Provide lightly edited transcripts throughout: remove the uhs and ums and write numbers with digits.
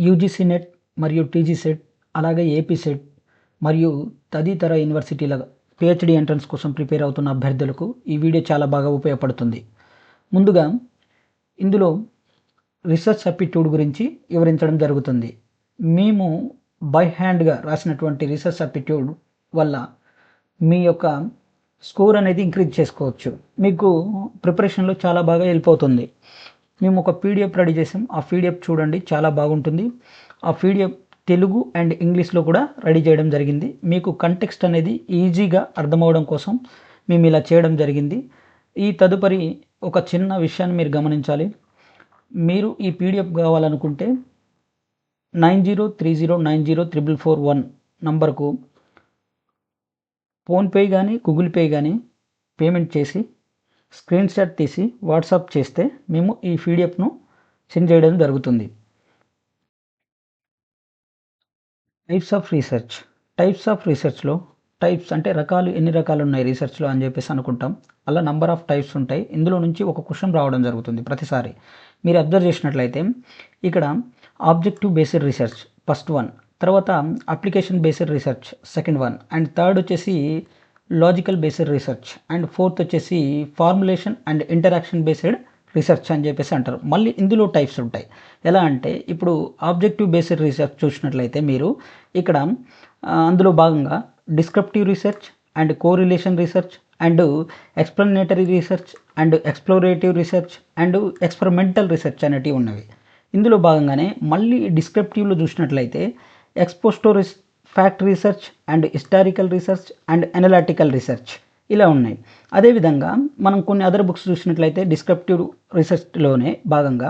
UGC net మరియు TG set అలాగే AP set మరియు తదితర యూనివర్సిటీల పిహెచ్డి ఎంట్రన్స్ కోసం ప్రిపేర్ అవుతున్న అభ్యర్థులకు ఈ వీడియో చాలా బాగా ఉపయోగపడుతుంది. ముందుగా ఇందులో రీసెర్చ్ అప్టిట్యూడ్ గురించి వివరించడం జరుగుతుంది. మేము బై హ్యాండ్గా రాసినటువంటి రీసెర్చ్ అప్టిట్యూడ్ వల్ల మీ యొక్క స్కోర్ అనేది ఇంక్రీజ్ చేసుకోవచ్చు. మీకు ప్రిపరేషన్లో చాలా బాగా హెల్ప్ అవుతుంది. మేము ఒక పీడిఎఫ్ రెడీ చేసాం. ఆ పీడిఎఫ్ చూడండి, చాలా బాగుంటుంది. ఆ పీడిఎఫ్ తెలుగు అండ్ ఇంగ్లీష్లో కూడా రెడీ చేయడం జరిగింది. మీకు కంటెక్స్ట్ అనేది ఈజీగా అర్థమవడం కోసం మేము ఇలా చేయడం జరిగింది. ఈ తదుపరి ఒక చిన్న విషయాన్ని మీరు గమనించాలి. మీరు ఈ పీడిఎఫ్ కావాలనుకుంటే 9030904441 నంబర్కు ఫోన్పే కానీ గూగుల్ పే కానీ పేమెంట్ చేసి స్క్రీన్ షాట్ తీసి వాట్సాప్ చేస్తే మేము ఈ పీడిఎఫ్ను సెండ్ చేయడం జరుగుతుంది. టైప్స్ ఆఫ్ రీసెర్చ్లో టైప్స్ అంటే రకాలు, ఎన్ని రకాలు ఉన్నాయి రీసెర్చ్లో అని చెప్పేసి అనుకుంటాం. అలా నంబర్ ఆఫ్ టైప్స్ ఉంటాయి. ఇందులో నుంచి ఒక క్వశ్చన్ రావడం జరుగుతుంది ప్రతిసారి. మీరు అబ్జర్వ్ చేసినట్లయితే ఇక్కడ objective based research first one, తర్వాత application based research second one, and third వచ్చేసి logical based research, and fourth వచ్చేసి formulation and interaction based research అని చెప్పేసి అంటారు. మళ్ళీ ఇందులో టైప్స్ ఉంటాయి. ఎలా అంటే ఇప్పుడు ఆబ్జెక్టివ్ బేస్డ్ రీసెర్చ్ చూసినట్లయితే మీరు ఇక్కడ అందులో భాగంగా descriptive research and correlation research and explanatory research and explorative research and experimental research అనేటివి ఉన్నవి. ఇందులో భాగంగానే మళ్ళీ డిస్క్రిప్టివ్లో చూసినట్లయితే ex post facto research and historical research and analytical research ఇలా ఉన్నాయి. అదేవిధంగా మనం కొన్ని అదర్ బుక్స్ చూసినట్లయితే డిస్క్రిప్టివ్ రీసెర్చ్లోనే భాగంగా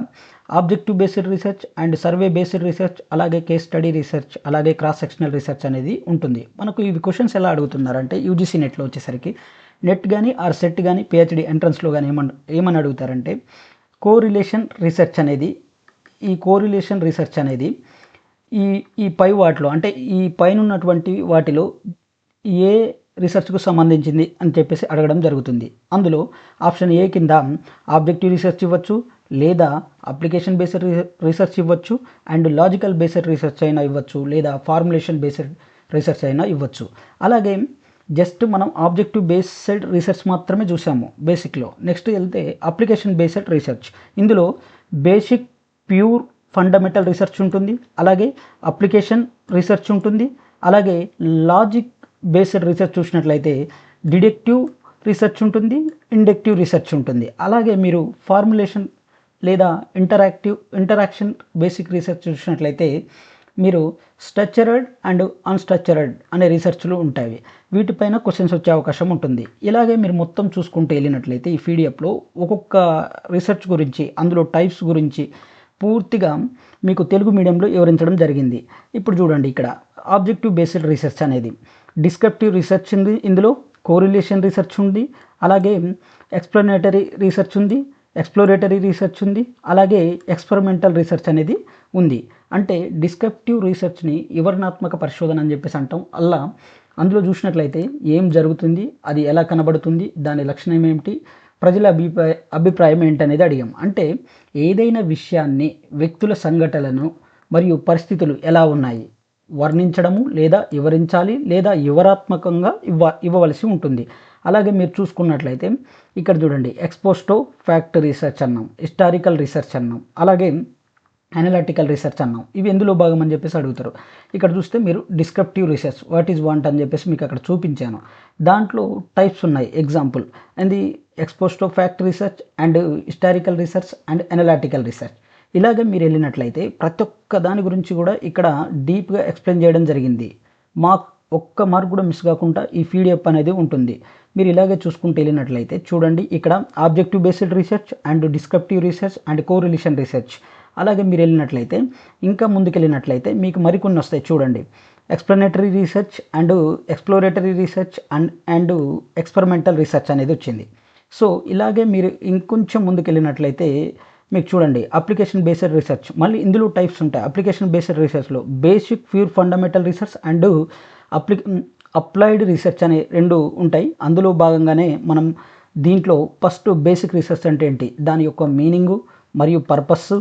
objective based research and survey based research, అలాగే కేస్ స్టడీ రీసెర్చ్, అలాగే క్రాస్ సెక్షనల్ రీసెర్చ్ అనేది ఉంటుంది. మనకు ఇవి క్వశ్చన్స్ ఎలా అడుగుతున్నారంటే యూజీసీ నెట్లో వచ్చేసరికి నెట్ కానీ ఆర్ సెట్ కానీ పిహెచ్డి ఎంట్రన్స్లో కానీ ఏమని అడుగుతారంటే కోరిలేషన్ రీసెర్చ్ అనేది, ఈ కోరిలేషన్ రీసెర్చ్ అనేది ఈ పై వాటిలో అంటే ఈ పైన ఉన్నటువంటి వాటిలో ఏ రీసెర్చ్కు సంబంధించింది అని చెప్పేసి అడగడం జరుగుతుంది. అందులో ఆప్షన్ ఏ కింద ఆబ్జెక్టివ్ రీసెర్చ్ ఇవ్వచ్చు, లేదా అప్లికేషన్ బేస్డ్ రీసెర్చ్ ఇవ్వచ్చు, అండ్ లాజికల్ బేస్డ్ రీసెర్చ్ అయినా ఇవ్వచ్చు, లేదా ఫార్ములేషన్ బేస్డ్ రీసెర్చ్ అయినా ఇవ్వచ్చు. అలాగే జస్ట్ మనం ఆబ్జెక్టివ్ బేస్డ్ రీసెర్చ్ మాత్రమే చూసాము బేసిక్లో. నెక్స్ట్ వెళ్తే అప్లికేషన్ బేస్డ్ రీసెర్చ్. ఇందులో బేసిక్ ప్యూర్ ఫండమెంటల్ రీసెర్చ్ ఉంటుంది, అలాగే అప్లికేషన్ రీసెర్చ్ ఉంటుంది, అలాగే లాజిక్ బేస్డ్ రీసెర్చ్ చూసినట్లయితే డిడక్టివ్ రీసెర్చ్ ఉంటుంది, ఇండక్టివ్ రీసెర్చ్ ఉంటుంది. అలాగే మీరు ఫార్ములేషన్ లేదా ఇంటరాక్షన్ బేసిక్ రీసెర్చ్ చూసినట్లయితే మీరు స్ట్రక్చర్డ్ అండ్ అన్స్ట్రక్చర్డ్ అనే రీసెర్చ్లు ఉంటాయి. వీటిపైన క్వశ్చన్స్ వచ్చే అవకాశం ఉంటుంది. ఇలాగే మీరు మొత్తం చూసుకుంటూ వెళ్ళినట్లయితే ఈ పీడిఎఫ్లో ఒక్కొక్క రీసెర్చ్ గురించి, అందులో టైప్స్ గురించి పూర్తిగా మీకు తెలుగు మీడియంలో వివరించడం జరిగింది. ఇప్పుడు చూడండి, ఇక్కడ ఆబ్జెక్టివ్ బేస్డ్ రీసెర్చ్ అనేది డిస్క్రిప్టివ్ రీసెర్చ్ ఉంది, ఇందులో కోరిలేషన్ రీసెర్చ్ ఉంది, అలాగే ఎక్స్ప్లనేటరీ రీసెర్చ్ ఉంది, ఎక్స్ప్లోరేటరీ రీసెర్చ్ ఉంది, అలాగే ఎక్స్పెరిమెంటల్ రీసెర్చ్ అనేది ఉంది. అంటే డిస్క్రిప్టివ్ రీసెర్చ్ని వివరణాత్మక పరిశోధన అని చెప్పేసి అంటాం. అందులో చూసినట్లయితే ఏం జరుగుతుంది, అది ఎలా కనబడుతుంది, దాని లక్షణం ఏమిటి, ప్రజల అభిప్రాయం ఏంటనేది అడిగాం. అంటే ఏదైనా విషయాన్ని, వ్యక్తుల సంఘటనలను మరియు పరిస్థితులు ఎలా ఉన్నాయి వర్ణించడము, లేదా వివరించాలి, లేదా వివరాత్మకంగా ఇవ్వవలసి ఉంటుంది. అలాగే మీరు చూసుకున్నట్లయితే ఇక్కడ చూడండి, ఎక్స్పోస్టో ఫ్యాక్ట్ రీసెర్చ్ అన్నాం, హిస్టారికల్ రీసెర్చ్ అన్నాం, అలాగే అనలిటికల్ రీసెర్చ్ అన్నాం. ఇవి ఎందులో భాగం అని చెప్పేసి అడుగుతారు. ఇక్కడ చూస్తే మీరు descriptive research what is want అని చెప్పేసి మీకు అక్కడ చూపించాను. దాంట్లో టైప్స్ ఉన్నాయి. Example and ex post facto research and historical research and analytical research. ఇలాగే మీరు వెళ్ళినట్లయితే ప్రతి ఒక్క దాని గురించి కూడా ఇక్కడ డీప్గా ఎక్స్ప్లెయిన్ చేయడం జరిగింది. ఒక్క మార్క్ కూడా మిస్ కాకుండా ఈ పీడిఎఫ్ అనేది ఉంటుంది. మీరు ఇలాగే చూసుకుంటూ వెళ్ళినట్లయితే చూడండి, ఇక్కడ objective based research and descriptive research and correlation research. అలాగే మీరు వెళ్ళినట్లయితే ఇంకా ముందుకెళ్ళినట్లయితే మీకు మరికొన్ని వస్తాయి. చూడండి, explanatory research and exploratory research and experimental research అనేది వచ్చింది. సో ఇలాగే మీరు ఇంకొంచెం ముందుకెళ్ళినట్లయితే మీకు చూడండి, అప్లికేషన్ బేస్డ్ రీసెర్చ్. మళ్ళీ ఇందులో టైప్స్ ఉంటాయి. అప్లికేషన్ బేస్డ్ రీసెర్చ్లో basic pure fundamental research and applied research అనే రెండు ఉంటాయి. అందులో భాగంగానే మనం దీంట్లో ఫస్ట్ బేసిక్ రీసెర్చ్ అంటే ఏంటి, దాని యొక్క మీనింగు మరియు పర్పస్,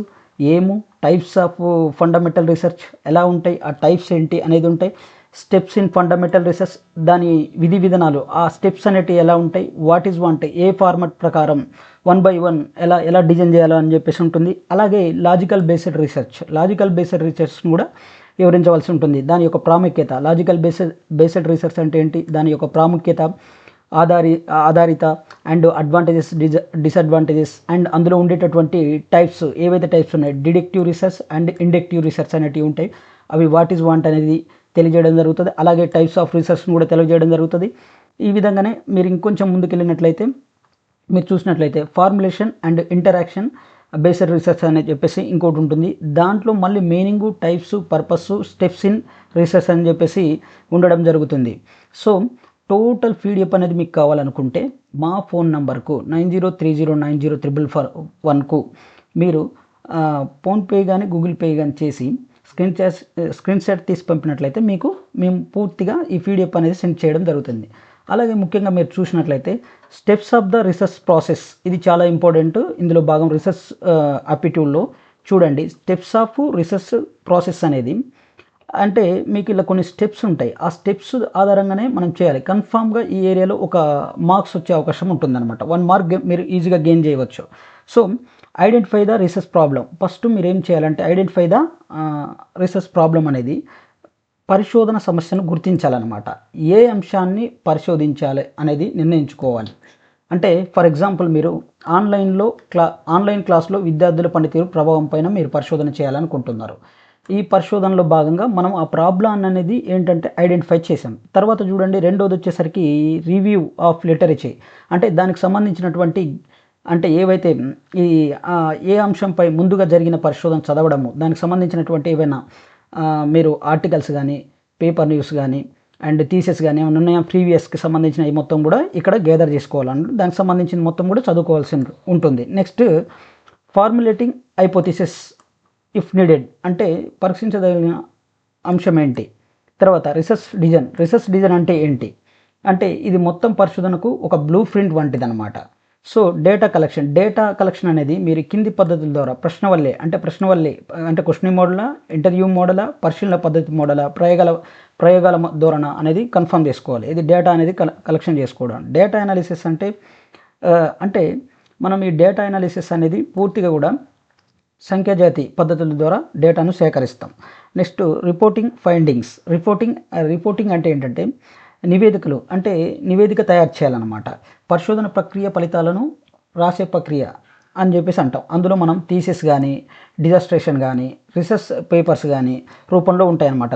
ఏము, టైప్స్ ఆఫ్ ఫండమెంటల్ రీసెర్చ్ ఎలా ఉంటాయి, ఆ టైప్స్ ఏంటి అనేది ఉంటాయి. స్టెప్స్ ఇన్ ఫండమెంటల్ రీసెర్చ్, దాని విధి విధానాలు, ఆ స్టెప్స్ అనేటివి ఎలా ఉంటాయి, what is want, A format ప్రకారం 1 by 1 ఎలా ఎలా డిజైన్ చేయాలో అని చెప్పేసి ఉంటుంది. అలాగే లాజికల్ బేస్డ్ రీసెర్చ్ని కూడా వివరించవలసి ఉంటుంది. దాని యొక్క ప్రాముఖ్యత, లాజికల్ బేస్డ్ రీసెర్చ్ అంటే ఏంటి, దాని యొక్క ప్రాముఖ్యత, ఆధారిత అండ్ అడ్వాంటేజెస్, డిసడ్వాంటేజెస్, అండ్ అందులో ఉండేటటువంటి టైప్స్, ఏవైతే టైప్స్ ఉన్నాయి, deductive research and inductive research అనేటివి ఉంటాయి. అవి వాట్ ఈజ్ వాంట్ అనేది తెలియజేయడం జరుగుతుంది. అలాగే టైప్స్ ఆఫ్ రీసెర్చ్ని కూడా తెలియజేయడం జరుగుతుంది. ఈ విధంగానే మీరు ఇంకొంచెం ముందుకెళ్ళినట్లయితే మీరు చూసినట్లయితే formulation and interaction based research అని చెప్పేసి ఇంకోటి ఉంటుంది. దాంట్లో మళ్ళీ meaning, types, purpose, steps in research అని చెప్పేసి ఉండడం జరుగుతుంది. సో టోటల్ పీడిఎఫ్ అనేది మీకు కావాలనుకుంటే మా ఫోన్ నంబర్కు 9030904441కు మీరు ఫోన్పే కానీ గూగుల్ పే కానీ చేసి స్క్రీన్ షాట్ తీసి పంపినట్లయితే మీకు మేము పూర్తిగా ఈ పీడిఎఫ్ అనేది సెండ్ చేయడం జరుగుతుంది. అలాగే ముఖ్యంగా మీరు చూసినట్లయితే steps of the research process, ఇది చాలా ఇంపార్టెంట్. ఇందులో భాగం రీసెర్చ్ ఆప్టిట్యూడ్లో చూడండి. స్టెప్స్ ఆఫ్ రీసెర్చ్ ప్రాసెస్ అనేది అంటే మీకు ఇలా కొన్ని స్టెప్స్ ఉంటాయి. ఆ స్టెప్స్ ఆధారంగానే మనం చేయాలి. కన్ఫామ్గా ఈ ఏరియాలో ఒక మార్క్స్ వచ్చే అవకాశం ఉంటుందన్నమాట. 1 మార్క్ మీరు ఈజీగా గెయిన్ చేయవచ్చు. So identify the research problem. First మీరు ఏం చేయాలంటే ఐడెంటిఫై ద రీసెర్చ్ ప్రాబ్లం అనేది పరిశోధన సమస్యను గుర్తించాలన్నమాట. ఏ అంశాన్ని పరిశోధించాలి అనేది నిర్ణయించుకోవాలి. అంటే ఫర్ ఎగ్జాంపుల్ మీరు ఆన్లైన్ క్లాస్లో విద్యార్థుల పనితీరు ప్రభావం పైన మీరు పరిశోధన చేయాలనుకుంటున్నారు. ఈ పరిశోధనలో భాగంగా మనం ఆ ప్రాబ్లం అనేది ఏంటంటే ఐడెంటిఫై చేసాం. తర్వాత చూడండి, రెండోది వచ్చేసరికి రివ్యూ ఆఫ్ లిటరేచర్. అంటే దానికి సంబంధించినటువంటి అంటే ఏవైతే ఏ అంశంపై ముందుగా జరిగిన పరిశోధన చదవడము, దానికి సంబంధించినటువంటి ఏవైనా మీరు ఆర్టికల్స్ కానీ, పేపర్ న్యూస్ కానీ అండ్ థీసిస్ కానీ ఏమైనా ఉన్నాయా ప్రీవియస్కి సంబంధించిన ఈ మొత్తం కూడా ఇక్కడ గ్యాదర్ చేసుకోవాలంటే దానికి సంబంధించిన మొత్తం కూడా చదువుకోవాల్సి ఉంటుంది. Next formulating hypothesis if needed, అంటే పరీక్షించదగిన అంశం ఏంటి. తర్వాత రీసెర్చ్ డిజైన్ అంటే ఏంటి అంటే ఇది మొత్తం పరిశోధనకు ఒక బ్లూ ప్రింట్ వంటిది అనమాట. సో డేటా కలెక్షన్ అనేది మీరు కింది పద్ధతుల ద్వారా ప్రశ్న వల్లే అంటే క్వశ్చన్ మోడలా, ఇంటర్వ్యూ మోడలా, పరిశీలన పద్ధతి మోడలా, ప్రయోగాల ధోరణ అనేది కన్ఫర్మ్ చేసుకోవాలి. ఇది డేటా అనేది కలెక్షన్ చేసుకోవడం. డేటా అనాలిసిస్ అంటే మనం ఈ డేటా అనాలిసిస్ అనేది పూర్తిగా కూడా సంఖ్యాజాతి పద్ధతుల ద్వారా డేటాను సేకరిస్తాం. Next reporting findings. రిపోర్టింగ్ అంటే ఏంటంటే నివేదికలు, అంటే నివేదిక తయారు చేయాలన్నమాట. పరిశోధన ప్రక్రియ ఫలితాలను రాసే ప్రక్రియ అని చెప్పేసి అంటాం. అందులో మనం థీసిస్ కానీ, డిజర్టేషన్ కానీ, రీసెర్చ్ పేపర్స్ కానీ రూపంలో ఉంటాయన్నమాట.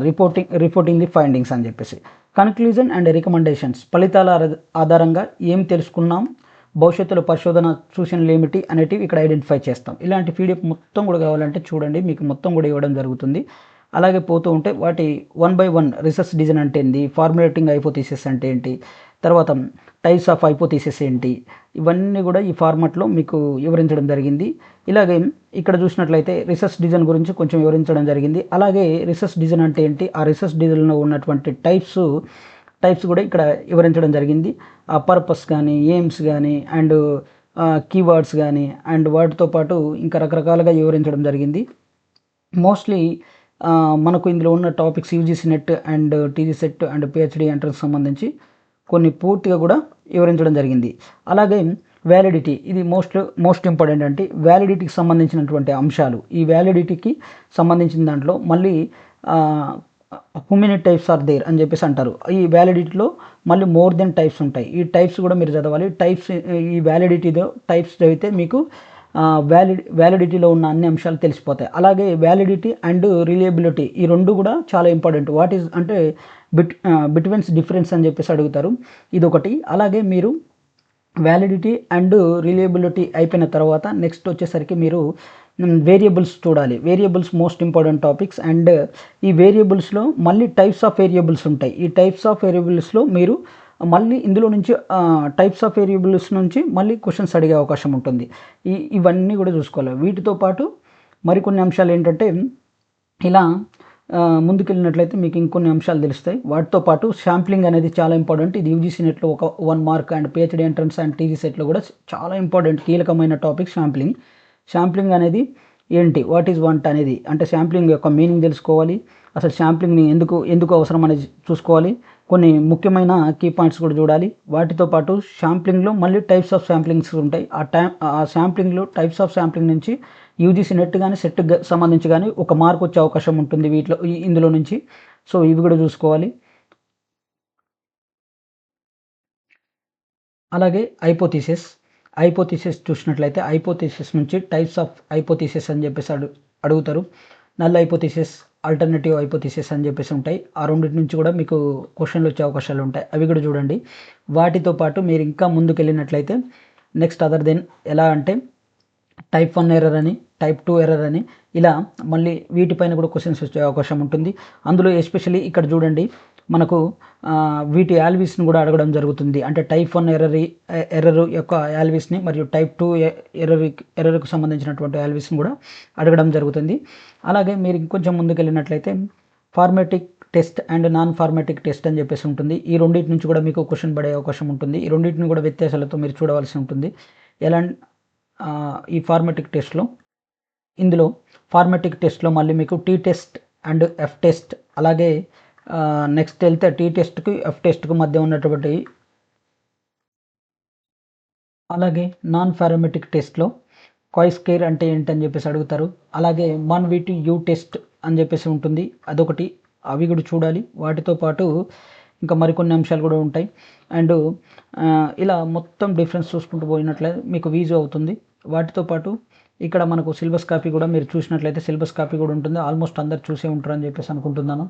రిపోర్టింగ్ ది ఫైండింగ్స్ అని చెప్పేసి. కన్క్లూజన్ అండ్ రికమెండేషన్స్, ఫలితాల ఆధారంగా ఏం తెలుసుకున్నాం, భవిష్యత్తులో పరిశోధన సూచనలు ఏమిటి అనేటివి ఇక్కడ ఐడెంటిఫై చేస్తాం. ఇలాంటి పీడిఎఫ్ మొత్తం కూడా కావాలంటే చూడండి, మీకు మొత్తం కూడా ఇవ్వడం జరుగుతుంది. అలాగే పోతూ ఉంటే వాటి 1 by 1 రీసెర్చ్ డిజైన్ అంటే ఏంటి, ఫార్ములేటింగ్ హైపోథిసిస్ అంటే ఏంటి, తర్వాత టైప్స్ ఆఫ్ హైపోథిసిస్ ఏంటి, ఇవన్నీ కూడా ఈ ఫార్మాట్లో మీకు వివరించడం జరిగింది. ఇలాగే ఇక్కడ చూసినట్లయితే రీసెర్చ్ డిజైన్ గురించి కొంచెం వివరించడం జరిగింది. అలాగే రీసెర్చ్ డిజైన్ అంటే ఏంటి, ఆ రీసెర్చ్ డిజైన్లో ఉన్నటువంటి టైప్స్ కూడా ఇక్కడ వివరించడం జరిగింది. ఆ పర్పస్ కానీ, ఎయిమ్స్ కానీ అండ్ కీవర్డ్స్ కానీ అండ్ వాటితో పాటు ఇంకా రకరకాలుగా వివరించడం జరిగింది. మోస్ట్లీ మనకు ఇందులో ఉన్న topics UGC net and TG set and PhD entrance సంబంధించి కొన్ని పూర్తిగా కూడా వివరించడం జరిగింది. అలాగే వ్యాలిడిటీ, ఇది మోస్ట్ ఇంపార్టెంట్. అంటే వ్యాలిడిటీకి సంబంధించినటువంటి అంశాలు, ఈ వ్యాలిడిటీకి సంబంధించిన దాంట్లో మళ్ళీ how many types are there అని చెప్పేసి అంటారు. ఈ వ్యాలిడిటీలో మళ్ళీ మోర్ దెన్ టైప్స్ ఉంటాయి. ఈ టైప్స్ కూడా మీరు చదవాలి. ఈ వ్యాలిడిటీలో టైప్స్ చదివితే మీకు వ్యాలిడిటీలో ఉన్న అన్ని అంశాలు తెలిసిపోతాయి. అలాగే వ్యాలిడిటీ అండ్ రిలయబిలిటీ, ఈ రెండు కూడా చాలా ఇంపార్టెంట్. వాట్ ఈజ్ అంటే బిట్వీన్స్ డిఫరెన్స్ అని చెప్పేసి అడుగుతారు, ఇదొకటి. అలాగే మీరు వ్యాలిడిటీ అండ్ రిలయబిలిటీ అయిపోయిన తర్వాత నెక్స్ట్ వచ్చేసరికి మీరు వేరియబుల్స్ చూడాలి. Variables most important topics. And ఈ వేరియబుల్స్లో మళ్ళీ టైప్స్ ఆఫ్ వేరియబుల్స్ ఉంటాయి. ఈ టైప్స్ ఆఫ్ వేరియబుల్స్లో మీరు మళ్ళీ ఇందులో నుంచి టైప్స్ ఆఫ్ వేరియబుల్స్ నుంచి మళ్ళీ క్వశ్చన్స్ అడిగే అవకాశం ఉంటుంది. ఇవన్నీ కూడా చూసుకోవాలి. వీటితో పాటు మరికొన్ని అంశాలు ఏంటంటే ఇలా ముందుకెళ్ళినట్లయితే మీకు ఇంకొన్ని అంశాలు తెలుస్తాయి. వాటితో పాటు శాంప్లింగ్ అనేది చాలా ఇంపార్టెంట్. ఇది యూజీసీ నెట్లో ఒక 1 mark and PhD entrance and TG సెట్లో కూడా చాలా ఇంపార్టెంట్, కీలకమైన టాపిక్ శాంప్లింగ్ అనేది ఏంటి వాట్ ఈజ్ వాంట్ అనేది, అంటే శాంప్లింగ్ యొక్క మీనింగ్ తెలుసుకోవాలి, అసలు శాంప్లింగ్ని ఎందుకు ఎందుకు అవసరం అనేది చూసుకోవాలి, కొన్ని ముఖ్యమైన కీ పాయింట్స్ కూడా చూడాలి. వాటితో పాటు శాంప్లింగ్లో మళ్ళీ టైప్స్ ఆఫ్ శాంప్లింగ్స్ ఉంటాయి. ఆ శాంప్లింగ్లో టైప్స్ ఆఫ్ శాంప్లింగ్ నుంచి యూజీసీ నెట్ కానీ సెట్కి సంబంధించి కానీ ఒక మార్క్ వచ్చే అవకాశం ఉంటుంది ఇందులో నుంచి. సో ఇవి కూడా చూసుకోవాలి. అలాగే హైపోథీసిస్ చూసినట్లయితే హైపోథీసిస్ నుంచి టైప్స్ ఆఫ్ హైపోథీసిస్ అని చెప్పేసి అడుగుతారు. నల్ హైపోథీసిస్, ఆల్టర్నేటివ్ హైపోథీసిస్ అని చెప్పేసి ఉంటాయి. ఆ రెండింటి నుంచి కూడా మీకు క్వశ్చన్లు వచ్చే అవకాశాలు ఉంటాయి. అవి కూడా చూడండి. వాటితో పాటు మీరు ఇంకా ముందుకు వెళ్ళినట్లయితే నెక్స్ట్ అదర్ దెన్ ఎలా అంటే టైప్ 1 ఎర్రర్ అని, టైప్ 2 ఎర్రర్ అని, ఇలా మళ్ళీ వీటిపైన కూడా క్వశ్చన్స్ వచ్చే అవకాశం ఉంటుంది. అందులో ఎస్పెషల్లీ ఇక్కడ చూడండి, మనకు వీటి యాల్విస్ని కూడా అడగడం జరుగుతుంది. అంటే టైప్ 1 ఎర్రర్ యొక్క యాల్విస్ని మరియు టైప్ 2 ఎర్రర్కు సంబంధించినటువంటి యాల్విస్ని కూడా అడగడం జరుగుతుంది. అలాగే మీరు ఇంకొంచెం ముందుకు వెళ్ళినట్లయితే ఫార్మాటిక్ టెస్ట్ అండ్ నాన్ ఫార్మాటిక్ టెస్ట్ అని చెప్పేసి ఉంటుంది. ఈ రెండింటి నుంచి కూడా మీకు క్వశ్చన్ పడే అవకాశం ఉంటుంది. ఈ రెండింటిని కూడా వ్యత్యాసాలతో మీరు చూడవలసి ఉంటుంది. ఎలా ఈ ఫార్మాటిక్ టెస్ట్లో, ఇందులో ఫార్మాటిక్ టెస్ట్లో మళ్ళీ మీకు T test and F test, అలాగే నెక్స్ట్ వెళ్తే టీ టెస్ట్కి ఎఫ్ టెస్ట్కి మధ్య ఉన్నటువంటి, అలాగే నాన్ ఫార్మాటిక్ టెస్ట్లో కాయిస్కేర్ అంటే ఏంటని చెప్పేసి అడుగుతారు. అలాగే మాన్విటి యూ టెస్ట్ అని చెప్పేసి ఉంటుంది, అదొకటి. అవి కూడా చూడాలి. వాటితో పాటు ఇంకా మరికొన్ని అంశాలు కూడా ఉంటాయి. అండ్ ఇలా మొత్తం డిఫరెన్స్ చూసుకుంటూ పోయినట్లయితే మీకు ఈజీ అవుతుంది. వాటితో పాటు ఇక్కడ మనకు సిలబస్ కాపీ కూడా మీరు చూసినట్లయితే సిలబస్ కాపీ కూడా ఉంటుంది. ఆల్మోస్ట్ అందరు చూసే ఉంటారని చెప్పేసి అనుకుంటున్నాను.